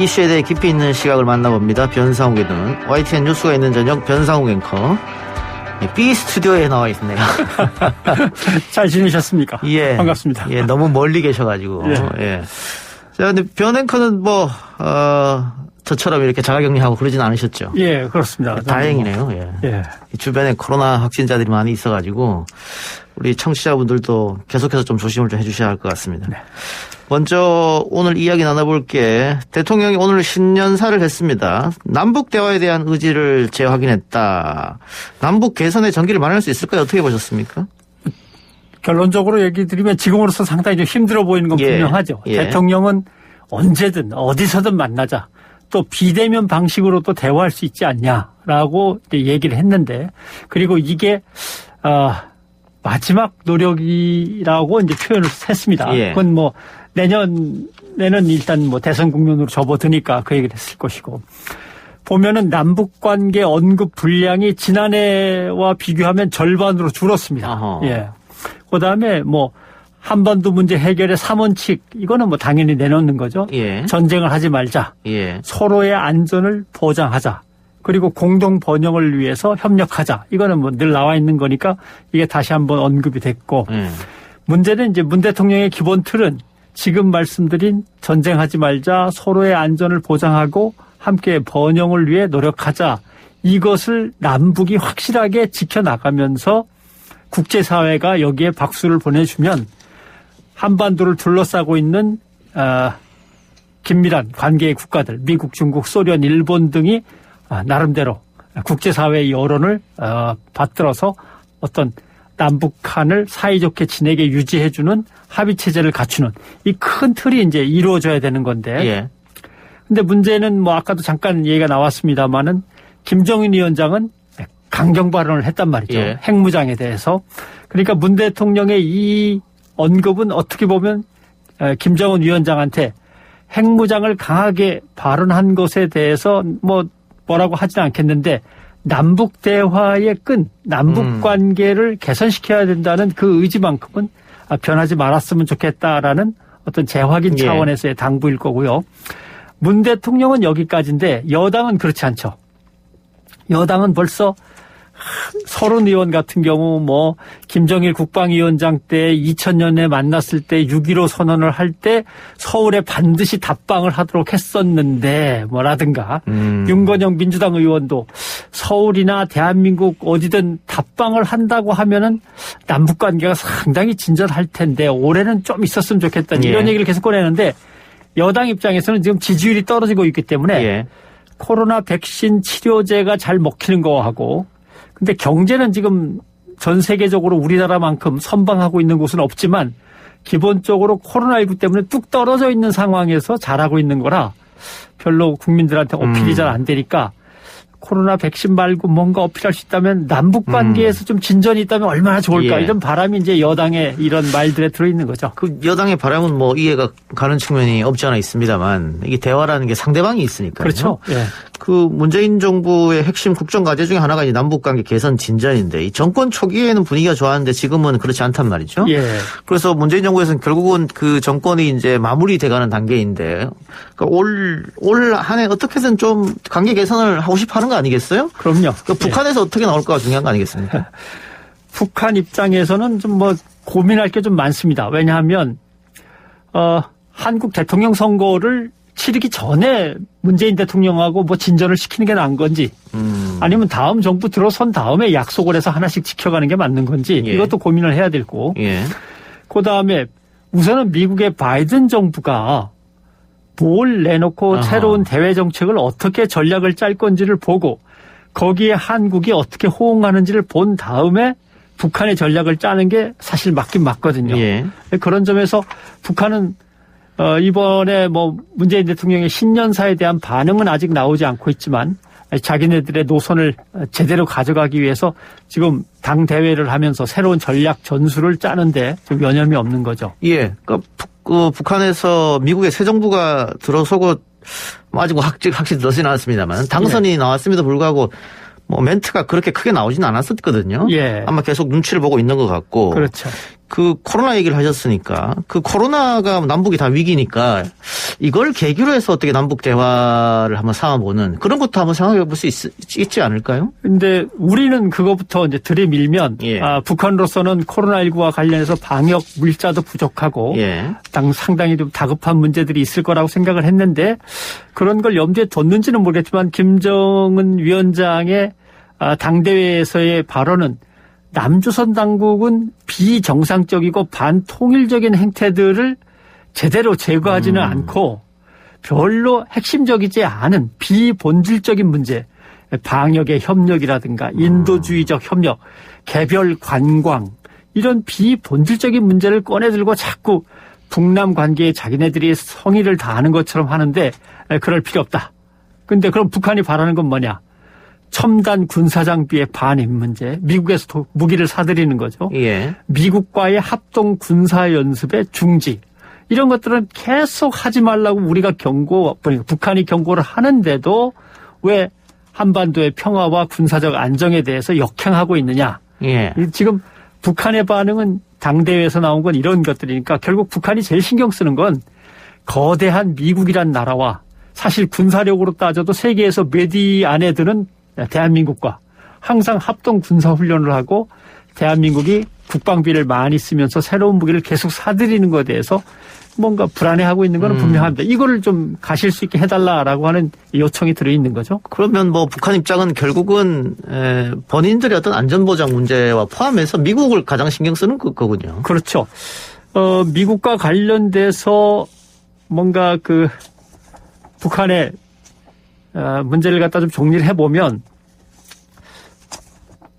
이슈에 대해 깊이 있는 시각을 만나봅니다. 변상욱의 눈. YTN 뉴스가 있는 저녁 변상욱 앵커. B 스튜디오에 나와 있네요. 잘 지내셨습니까? 예. 반갑습니다. 예, 너무 멀리 계셔가지고. 예. 예. 자, 근데 변 앵커는 저처럼 이렇게 자가격리하고 그러진 않으셨죠? 예, 그렇습니다. 다행이네요. 예. 예. 주변에 코로나 확진자들이 많이 있어가지고 우리 청취자분들도 계속해서 좀 조심을 좀 해주셔야 할 것 같습니다. 네. 먼저 오늘 이야기 나눠볼 게 대통령이 오늘 신년사를 했습니다. 남북 대화에 대한 의지를 재확인했다. 남북 개선의 전기를 마련할 수 있을까요? 어떻게 보셨습니까? 결론적으로 얘기 드리면 지금으로서 상당히 좀 힘들어 보이는 건 분명하죠. 예. 대통령은 언제든 어디서든 만나자. 또 비대면 방식으로 또 대화할 수 있지 않냐라고 얘기를 했는데, 그리고 이게 마지막 노력이라고 이제 표현을 했습니다. 예. 그건 뭐 내년에는 일단 뭐 대선 국면으로 접어드니까 그 얘기를 했을 것이고, 보면은 남북 관계 언급 분량이 지난해와 비교하면 절반으로 줄었습니다. 어허. 예. 그다음에 뭐 한반도 문제 해결의 3원칙, 이거는 뭐 당연히 내놓는 거죠. 예. 전쟁을 하지 말자. 예. 서로의 안전을 보장하자. 그리고 공동 번영을 위해서 협력하자. 이거는 뭐 늘 나와 있는 거니까 이게 다시 한번 언급이 됐고. 문제는 이제 문 대통령의 기본 틀은 지금 말씀드린 전쟁하지 말자, 서로의 안전을 보장하고 함께 번영을 위해 노력하자. 이것을 남북이 확실하게 지켜나가면서 국제사회가 여기에 박수를 보내주면 한반도를 둘러싸고 있는 긴밀한 관계의 국가들, 미국, 중국, 소련, 일본 등이 나름대로 국제사회의 여론을 받들어서 어떤 남북한을 사이좋게 지내게 유지해주는 합의체제를 갖추는 이 큰 틀이 이제 이루어져야 되는 건데. 예. 근데 문제는 뭐 아까도 잠깐 얘기가 나왔습니다마는 김정은 위원장은 강경 발언을 했단 말이죠. 예. 핵무장에 대해서. 그러니까 문 대통령의 이 언급은 어떻게 보면 김정은 위원장한테 핵무장을 강하게 발언한 것에 대해서 뭐라고 하지는 않겠는데 남북 대화의 끈, 남북 관계를 개선시켜야 된다는 그 의지만큼은 변하지 말았으면 좋겠다라는 어떤 재확인 차원에서의 당부일 거고요. 문 대통령은 여기까지인데 여당은 그렇지 않죠. 여당은 벌써 서른 의원 같은 경우 뭐 김정일 국방위원장 때 2000년에 만났을 때 6.15 선언을 할 때 서울에 반드시 답방을 하도록 했었는데 뭐라든가 윤건영 민주당 의원도 서울이나 대한민국 어디든 답방을 한다고 하면은 남북 관계가 상당히 진전할 텐데 올해는 좀 있었으면 좋겠다 이런 얘기를 계속 꺼내는데 여당 입장에서는 지금 지지율이 떨어지고 있기 때문에 코로나 백신 치료제가 잘 먹히는 거하고 근데 경제는 지금 전 세계적으로 우리나라만큼 선방하고 있는 곳은 없지만 기본적으로 코로나19 때문에 뚝 떨어져 있는 상황에서 잘하고 있는 거라 별로 국민들한테 어필이 잘 안 되니까 코로나 백신 말고 뭔가 어필할 수 있다면 남북 관계에서 좀 진전이 있다면 얼마나 좋을까 이런 바람이 이제 여당의 이런 말들에 들어있는 거죠. 그 여당의 바람은 뭐 이해가 가는 측면이 없지 않아 있습니다만 이게 대화라는 게 상대방이 있으니까요. 그렇죠. 예. 그 문재인 정부의 핵심 국정 과제 중에 하나가 이제 남북 관계 개선 진전인데 이 정권 초기에는 분위기가 좋았는데 지금은 그렇지 않단 말이죠. 예. 그래서 문재인 정부에서는 결국은 그 정권이 이제 마무리돼가는 단계인데 그러니까 올 한 해 어떻게든 좀 관계 개선을 하고 싶어 하는 거 아니겠어요? 그럼요. 그 북한에서 어떻게 나올까가 중요한 거 아니겠습니까? 북한 입장에서는 좀 뭐 고민할 게 좀 많습니다. 왜냐하면 한국 대통령 선거를 치르기 전에 문재인 대통령하고 뭐 진전을 시키는 게 나은 건지 아니면 다음 정부 들어선 다음에 약속을 해서 하나씩 지켜가는 게 맞는 건지 이것도 고민을 해야 되고 그다음에 우선은 미국의 바이든 정부가 뭘 내놓고 새로운 대외 정책을 어떻게 전략을 짤 건지를 보고 거기에 한국이 어떻게 호응하는지를 본 다음에 북한의 전략을 짜는 게 사실 맞긴 맞거든요. 그런 점에서 북한은 이번에 뭐 문재인 대통령의 신년사에 대한 반응은 아직 나오지 않고 있지만 자기네들의 노선을 제대로 가져가기 위해서 지금 당 대회를 하면서 새로운 전략 전술을 짜는데 좀 여념이 없는 거죠. 그러니까 북한에서 미국의 새 정부가 들어서고 아직 뭐 확실히 들어서진 않았습니다만 당선이 나왔음에도 불구하고 뭐 멘트가 그렇게 크게 나오진 않았었거든요. 아마 계속 눈치를 보고 있는 것 같고. 그렇죠. 그 코로나 얘기를 하셨으니까 그 코로나가 남북이 다 위기니까 이걸 계기로 해서 어떻게 남북 대화를 한번 삼아보는 그런 것도 한번 생각해 볼 수 있지 않을까요? 근데 우리는 그거부터 이제 들이밀면 예. 북한으로서는 코로나19와 관련해서 방역 물자도 부족하고 예. 상당히 좀 다급한 문제들이 있을 거라고 생각을 했는데 그런 걸 염두에 뒀는지는 모르겠지만 김정은 위원장의 당대회에서의 발언은 남조선 당국은 비정상적이고 반통일적인 행태들을 제대로 제거하지는 않고 별로 핵심적이지 않은 비본질적인 문제, 방역의 협력이라든가 인도주의적 협력, 개별 관광 이런 비본질적인 문제를 꺼내들고 자꾸 북남 관계에 자기네들이 성의를 다하는 것처럼 하는데 그럴 필요 없다. 근데 그럼 북한이 바라는 건 뭐냐? 첨단 군사장비의 반입 문제, 미국에서 무기를 사들이는 거죠. 예. 미국과의 합동 군사연습의 중지. 이런 것들은 계속 하지 말라고 우리가 북한이 경고를 하는데도 왜 한반도의 평화와 군사적 안정에 대해서 역행하고 있느냐. 예. 지금 북한의 반응은 당대회에서 나온 건 이런 것들이니까 결국 북한이 제일 신경 쓰는 건 거대한 미국이란 나라와 사실 군사력으로 따져도 세계에서 몇 위 안에 드는 대한민국과 항상 합동 군사훈련을 하고 대한민국이 국방비를 많이 쓰면서 새로운 무기를 계속 사들이는 것에 대해서 뭔가 불안해하고 있는 건 분명합니다. 이거를 좀 가실 수 있게 해달라라고 하는 요청이 들어있는 거죠. 그러면 뭐 북한 입장은 결국은 본인들의 어떤 안전보장 문제와 포함해서 미국을 가장 신경 쓰는 거군요. 그렇죠. 미국과 관련돼서 뭔가 그 북한의 문제를 갖다 좀 정리를 해보면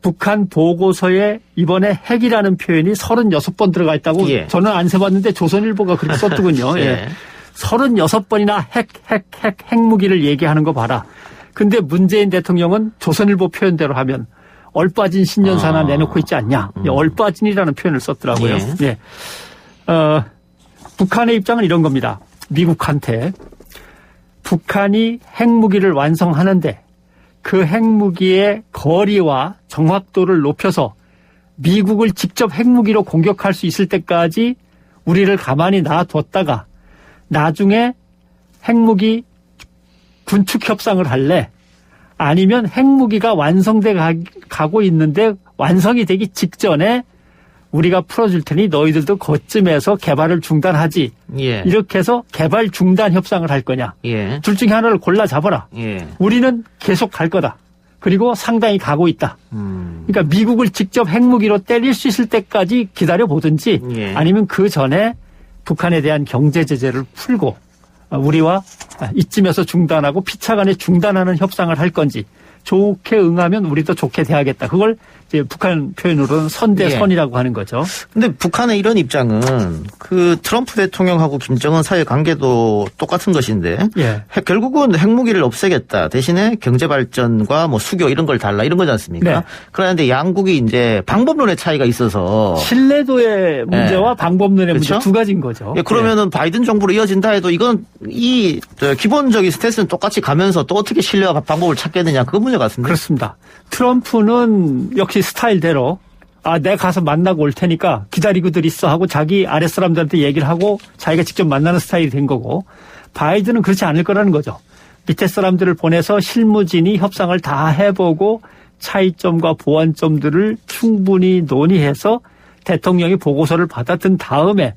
북한 보고서에 이번에 핵이라는 표현이 36번 들어가 있다고 예. 저는 안 세봤는데 조선일보가 그렇게 썼더군요. 예. 예. 36번이나 핵무기를 얘기하는 거 봐라. 근데 문재인 대통령은 조선일보 표현대로 하면 얼빠진 신년사나 내놓고 있지 않냐. 얼빠진이라는 표현을 썼더라고요. 예. 예. 북한의 입장은 이런 겁니다. 미국한테 북한이 핵무기를 완성하는데 그 핵무기의 거리와 정확도를 높여서 미국을 직접 핵무기로 공격할 수 있을 때까지 우리를 가만히 놔뒀다가 나중에 핵무기 군축 협상을 할래? 아니면 핵무기가 완성돼 가고 있는데 완성이 되기 직전에 우리가 풀어줄 테니 너희들도 그쯤에서 개발을 중단하지. 예. 이렇게 해서 개발 중단 협상을 할 거냐. 예. 둘 중에 하나를 골라 잡아라. 예. 우리는 계속 갈 거다. 그리고 상당히 가고 있다. 그러니까 미국을 직접 핵무기로 때릴 수 있을 때까지 기다려보든지 예. 아니면 그 전에 북한에 대한 경제 제재를 풀고 우리와 이쯤에서 중단하고 피차간에 중단하는 협상을 할 건지 좋게 응하면 우리도 좋게 대하겠다. 그걸 이제 북한 표현으로는 선대선이라고 하는 거죠. 근데 북한의 이런 입장은 그 트럼프 대통령하고 김정은 사이의 관계도 똑같은 것인데 예. 결국은 핵무기를 없애겠다. 대신에 경제 발전과 뭐 수교 이런 걸 달라 이런 거지 않습니까? 네. 그런데 양국이 이제 방법론의 차이가 있어서 신뢰도의 문제와 예. 방법론의 그렇죠? 문제 두 가지인 거죠. 예, 그러면은 바이든 정부로 이어진다 해도 이건 기본적인 스탠스는 똑같이 가면서 또 어떻게 신뢰와 방법을 찾겠느냐 그 문제 같습니다. 그렇습니다. 트럼프는 역시 스타일대로 내가 가서 만나고 올 테니까 기다리고들 있어 하고 자기 아랫사람들한테 얘기를 하고 자기가 직접 만나는 스타일이 된 거고 바이든은 그렇지 않을 거라는 거죠. 밑에 사람들을 보내서 실무진이 협상을 다 해보고 차이점과 보완점들을 충분히 논의해서 대통령이 보고서를 받아든 다음에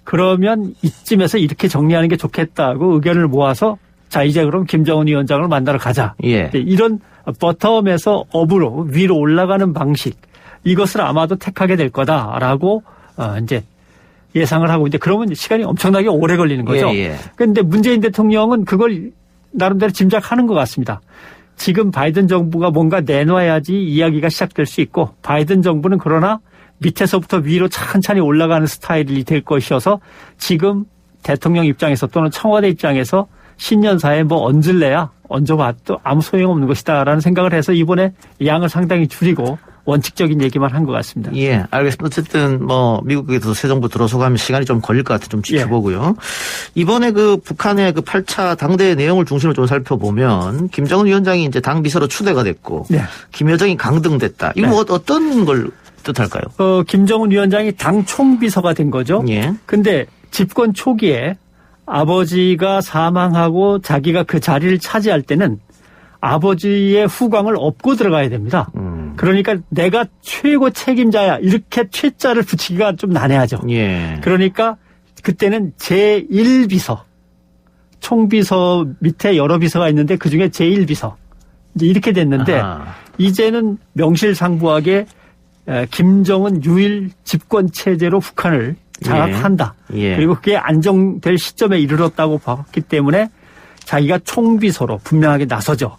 그러면 이쯤에서 이렇게 정리하는 게 좋겠다고 의견을 모아서 자 이제 그럼 김정은 위원장을 만나러 가자. 예. 이런 버텀에서 업으로 위로 올라가는 방식 이것을 아마도 택하게 될 거다라고 이제 예상을 하고 있는데 그러면 시간이 엄청나게 오래 걸리는 거죠. 그런데 문재인 대통령은 그걸 나름대로 짐작하는 것 같습니다. 지금 바이든 정부가 뭔가 내놔야지 이야기가 시작될 수 있고 바이든 정부는 그러나 밑에서부터 위로 천천히 올라가는 스타일이 될 것이어서 지금 대통령 입장에서 또는 청와대 입장에서 신년사에 뭐 얹을래야 얹어봐도 아무 소용없는 것이다라는 생각을 해서 이번에 양을 상당히 줄이고 원칙적인 얘기만 한 것 같습니다. 예, 알겠습니다. 어쨌든 뭐 미국에도 새 정부 들어서가면 시간이 좀 걸릴 것 같아 좀 지켜보고요. 예. 이번에 그 북한의 그 8차 당대 내용을 중심으로 좀 살펴보면 김정은 위원장이 이제 당 비서로 추대가 됐고 네. 김여정이 강등됐다. 이거 뭐 어떤 걸 뜻할까요? 김정은 위원장이 당 총비서가 된 거죠. 예. 근데 집권 초기에 아버지가 사망하고 자기가 그 자리를 차지할 때는 아버지의 후광을 업고 들어가야 됩니다. 그러니까 내가 최고 책임자야 이렇게 최자를 붙이기가 좀 난해하죠. 예. 그러니까 그때는 제1비서, 총비서 밑에 여러 비서가 있는데 그중에 제1비서 이제 이렇게 됐는데 이제는 명실상부하게 김정은 유일 집권 체제로 북한을 장악한다. 예. 그리고 그게 안정될 시점에 이르렀다고 봤기 때문에 자기가 총비서로 분명하게 나서죠.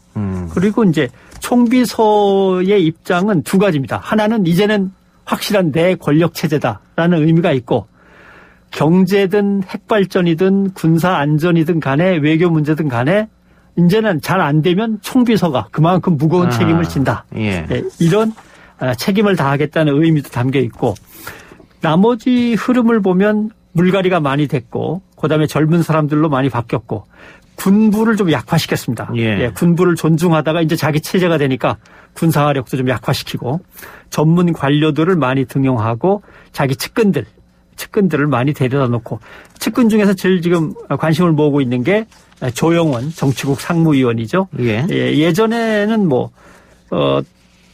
그리고 이제 총비서의 입장은 두 가지입니다. 하나는 이제는 확실한 내 권력 체제다라는 의미가 있고 경제든 핵발전이든 군사 안전이든 간에 외교 문제든 간에 이제는 잘 안 되면 총비서가 그만큼 무거운 책임을 진다. 예. 네, 이런 책임을 다하겠다는 의미도 담겨 있고 나머지 흐름을 보면 물갈이가 많이 됐고 그다음에 젊은 사람들로 많이 바뀌었고 군부를 좀 약화시켰습니다. 예. 군부를 존중하다가 이제 자기 체제가 되니까 군사화력도 좀 약화시키고 전문 관료들을 많이 등용하고 자기 측근들을 많이 데려다 놓고 측근 중에서 제일 지금 관심을 모으고 있는 게 조영원 정치국 상무위원이죠. 예. 예전에는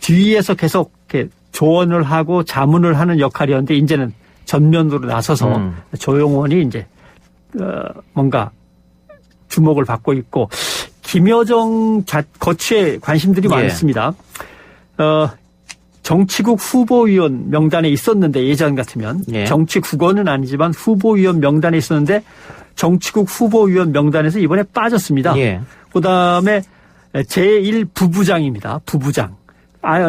뒤에서 계속 이렇게 조언을 하고 자문을 하는 역할이었는데 이제는 전면으로 나서서 조영원이 이제 뭔가 주목을 받고 있고 김여정 거취에 관심들이 예. 많습니다. 정치국 후보위원 명단에 있었는데 예전 같으면 예. 정치국원은 아니지만 후보위원 명단에 있었는데 정치국 후보위원 명단에서 이번에 빠졌습니다. 예. 그다음에 제1부부장입니다. 부부장.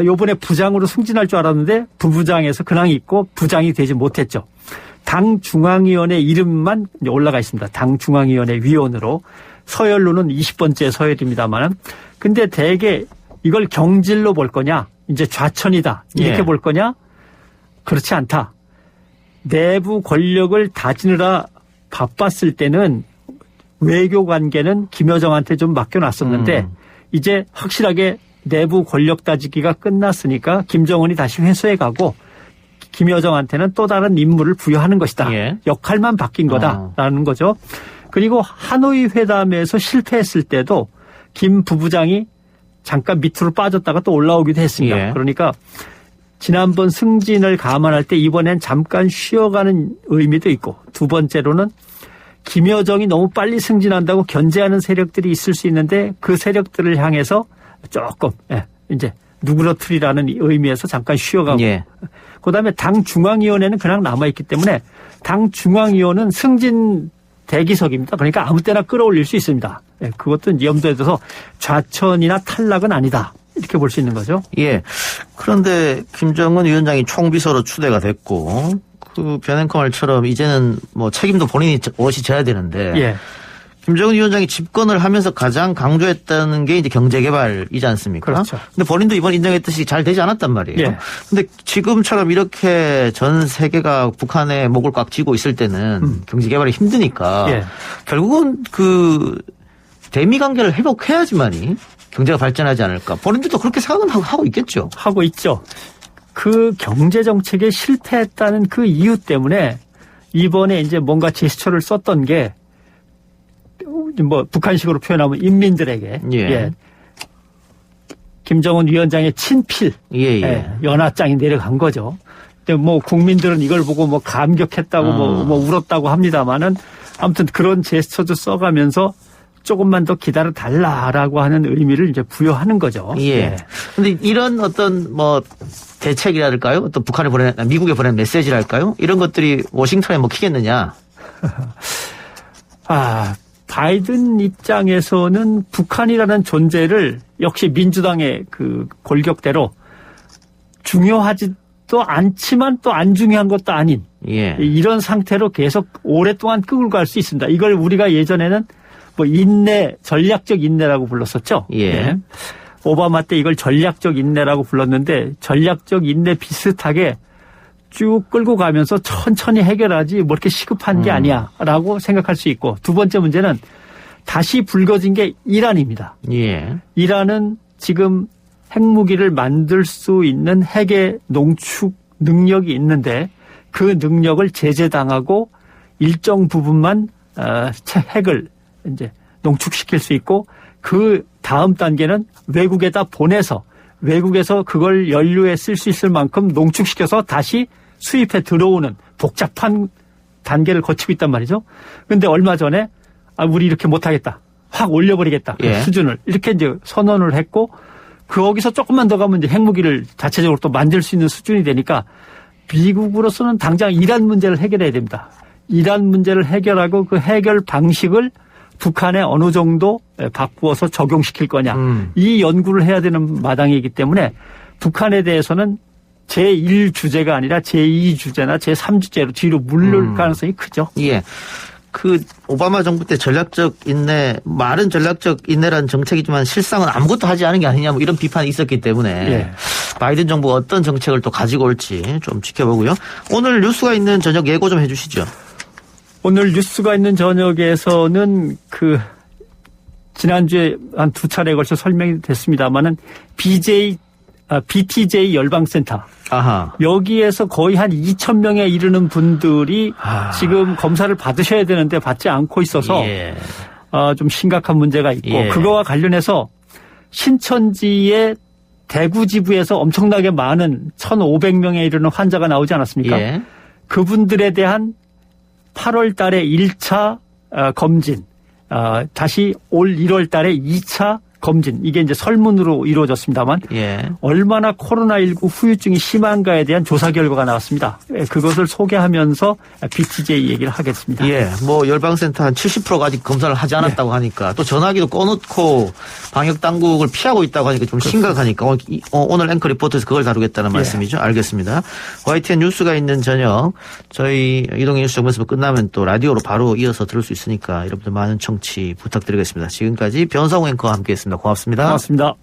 요번에 부장으로 승진할 줄 알았는데 부부장에서 근황이 있고 부장이 되지 못했죠. 당 중앙위원회 이름만 올라가 있습니다. 당 중앙위원회 위원으로 서열로는 20번째 서열입니다만 근데 대개 이걸 경질로 볼 거냐 이제 좌천이다 이렇게 예. 볼 거냐 그렇지 않다. 내부 권력을 다지느라 바빴을 때는 외교 관계는 김여정한테 좀 맡겨놨었는데 이제 확실하게 내부 권력 다지기가 끝났으니까 김정은이 다시 회수해 가고 김여정한테는 또 다른 임무를 부여하는 것이다. 예. 역할만 바뀐 거다라는 거죠. 그리고 하노이 회담에서 실패했을 때도 김 부부장이 잠깐 밑으로 빠졌다가 또 올라오기도 했습니다. 예. 그러니까 지난번 승진을 감안할 때 이번엔 잠깐 쉬어가는 의미도 있고 두 번째로는 김여정이 너무 빨리 승진한다고 견제하는 세력들이 있을 수 있는데 그 세력들을 향해서 조금 이제 누그러뜨리라는 의미에서 잠깐 쉬어가고 예. 그다음에 당 중앙위원회는 그냥 남아있기 때문에 당 중앙위원은 승진 대기석입니다. 그러니까 아무 때나 끌어올릴 수 있습니다. 그것도 염두에 둬서 좌천이나 탈락은 아니다. 이렇게 볼 수 있는 거죠. 예. 그런데 김정은 위원장이 총비서로 추대가 됐고 그 변행커 말처럼 이제는 책임도 본인이 오롯이 져야 되는데 예. 김정은 위원장이 집권을 하면서 가장 강조했다는 게 이제 경제개발이지 않습니까? 그렇죠. 근데 본인도 이번 인정했듯이 잘 되지 않았단 말이에요. 예. 근데 지금처럼 이렇게 전 세계가 북한의 목을 꽉 쥐고 있을 때는 경제개발이 힘드니까 예. 결국은 그 대미 관계를 회복해야지만이 경제가 발전하지 않을까. 본인들도 그렇게 생각은 하고 있겠죠. 하고 있죠. 그 경제정책에 실패했다는 그 이유 때문에 이번에 이제 뭔가 제스처를 썼던 게 북한식으로 표현하면 인민들에게 예. 김정은 위원장의 친필 예. 연하장이 내려간 거죠. 근데 국민들은 이걸 보고 감격했다고 울었다고 합니다만은 아무튼 그런 제스처도 써가면서 조금만 더 기다려 달라라고 하는 의미를 이제 부여하는 거죠. 예. 근데 이런 어떤 대책이랄까요? 또 미국에 보낸 메시지랄까요? 이런 것들이 워싱턴에 먹히겠느냐? 바이든 입장에서는 북한이라는 존재를 역시 민주당의 그 골격대로 중요하지도 않지만 또 안 중요한 것도 아닌 이런 상태로 계속 오랫동안 끌고 갈 수 있습니다. 이걸 우리가 예전에는 전략적 인내라고 불렀었죠. 예. 오바마 때 이걸 전략적 인내라고 불렀는데 전략적 인내 비슷하게 쭉 끌고 가면서 천천히 해결하지 이렇게 시급한 게 아니야라고 생각할 수 있고 두 번째 문제는 다시 불거진 게 이란입니다. 예. 이란은 지금 핵무기를 만들 수 있는 핵의 농축 능력이 있는데 그 능력을 제재당하고 일정 부분만 핵을 이제 농축시킬 수 있고 그 다음 단계는 외국에다 보내서 외국에서 그걸 연료에 쓸 수 있을 만큼 농축시켜서 다시 수입해 들어오는 복잡한 단계를 거치고 있단 말이죠. 그런데 얼마 전에 우리 이렇게 못하겠다. 확 올려버리겠다. 그 예. 수준을. 이렇게 이제 선언을 했고 거기서 조금만 더 가면 이제 핵무기를 자체적으로 또 만들 수 있는 수준이 되니까 미국으로서는 당장 이란 문제를 해결해야 됩니다. 이란 문제를 해결하고 그 해결 방식을 북한에 어느 정도 바꾸어서 적용시킬 거냐. 이 연구를 해야 되는 마당이기 때문에 북한에 대해서는 제1주제가 아니라 제2주제나 제3주제로 뒤로 물릴 가능성이 크죠. 예. 그 오바마 정부 때 전략적 인내, 말은 전략적 인내라는 정책이지만 실상은 아무것도 하지 않은 게 아니냐 뭐 이런 비판이 있었기 때문에 예. 바이든 정부가 어떤 정책을 또 가지고 올지 좀 지켜보고요. 오늘 뉴스가 있는 저녁 예고 좀 해 주시죠. 오늘 뉴스가 있는 저녁에서는 그 지난주에 한 2차례에 걸쳐 설명이 됐습니다마는 BTJ 열방센터. 아하. 여기에서 거의 한 2,000명에 이르는 분들이 지금 검사를 받으셔야 되는데 받지 않고 있어서 예. 좀 심각한 문제가 있고 예. 그거와 관련해서 신천지의 대구 지부에서 엄청나게 많은 1,500명에 이르는 환자가 나오지 않았습니까? 예. 그분들에 대한 8월 달에 1차 검진, 다시 올 1월 달에 2차 검진, 이게 이제 설문으로 이루어졌습니다만 예. 얼마나 코로나19 후유증이 심한가에 대한 조사 결과가 나왔습니다. 그것을 소개하면서 BTJ 얘기를 하겠습니다. 예. 뭐 열방센터 한 70%가 아직 검사를 하지 않았다고 하니까 또 전화기도 꺼놓고 방역 당국을 피하고 있다고 하니까 좀 심각하니까 오늘 앵커 리포트에서 그걸 다루겠다는 말씀이죠. 알겠습니다. YTN 뉴스가 있는 저녁 저희 이동희 뉴스 정면서 끝나면 또 라디오로 바로 이어서 들을 수 있으니까 여러분들 많은 청취 부탁드리겠습니다. 지금까지 변성우 앵커와 함께했습니다. 고맙습니다. 고맙습니다.